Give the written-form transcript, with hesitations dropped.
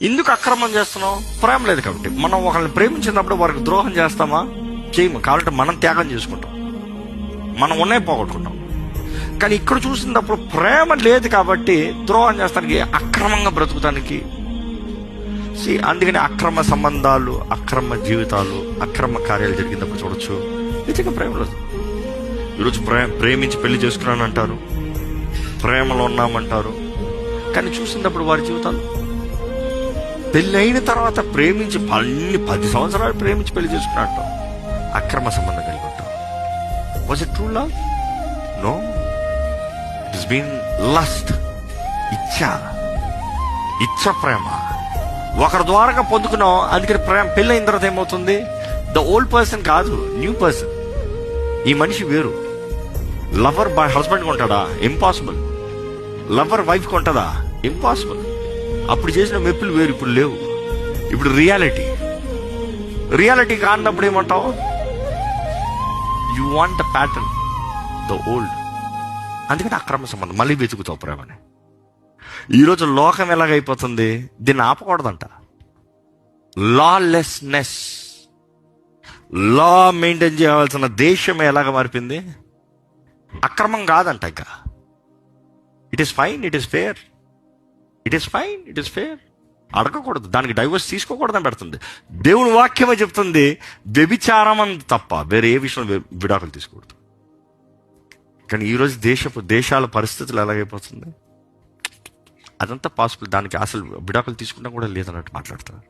ఎందుకు అక్రమం చేస్తున్నాం? ప్రేమ లేదు కాబట్టి. మనం ఒకరిని ప్రేమించినప్పుడు వారికి ద్రోహం చేస్తామా? చేయము. కాబట్టి మనం త్యాగం చేసుకుంటాం, మనం ఉన్నే పోగొట్టుకుంటాం. కానీ ఇక్కడ చూసినప్పుడు ప్రేమ లేదు కాబట్టి ద్రోహం చేస్తానికి, అక్రమంగా బ్రతుకుతానికి. అందుకని అక్రమ సంబంధాలు, అక్రమ జీవితాలు, అక్రమ కార్యాలు జరిగినప్పుడు చూడొచ్చు నిజంగా ప్రేమ లేదు. ఈరోజు ప్రేమించి పెళ్లి చేసుకున్నాను అంటారు, ప్రేమలో ఉన్నామంటారు, కానీ చూసినప్పుడు వారి జీవితాలు పెళ్ళి అయిన తర్వాత ప్రేమించి 10 సంవత్సరాలు ప్రేమించి పెళ్లి చేసుకున్నట్టు అక్రమ సంబంధం కలిగి ఉంటాం. Was it true love? No, it is been lust. ఇచ్చ ప్రేమ ఒకరి ద్వారా పొందుకున్నాం. అందుకని ప్రేమ పెళ్ళి అయిన తర్వాత ఏమవుతుంది? ద ఓల్డ్ పర్సన్ కాదు, న్యూ పర్సన్. ఈ మనిషి వేరు. లవర్ హస్బెండ్ కొంటాడా? ఇంపాసిబుల్. లవర్ వైఫ్ కొంటదా? ఇంపాసిబుల్. అప్పుడు చేసిన మెప్పులు వేరు, ఇప్పుడు లేవు. ఇప్పుడు రియాలిటీ కానప్పుడు ఏమంటావు? You want the pattern, the old. అందుకని అక్రమ సంబంధం మళ్ళీ వెతుకుతావు ప్రేమని. ఈరోజు లోకం ఎలాగైపోతుంది? దీన్ని ఆపకూడదంట. లాలెస్నెస్, లా మెయింటైన్ చేయవలసిన దేశం ఎలాగ మారిపోయింది? అక్రమం కాదంట. ఇక it is fine, it is fair, it is fine, it is fair. అడగకూడదు, దానికి డైవర్స్ తీసుకోకూడదని పెడుతుంది. దేవుని వాక్యమే చెప్తుంది వ్యభిచారం అని తప్ప వేరే ఏ విషయంలో విడాకులు తీసుకోకూడదు. కానీ ఈరోజు దేశాల పరిస్థితులు ఎలాగైపోతుంది? అదంతా పాసిబుల్. దానికి అసలు విడాకులు తీసుకున్నా కూడా లేదన్నట్టు మాట్లాడతారు.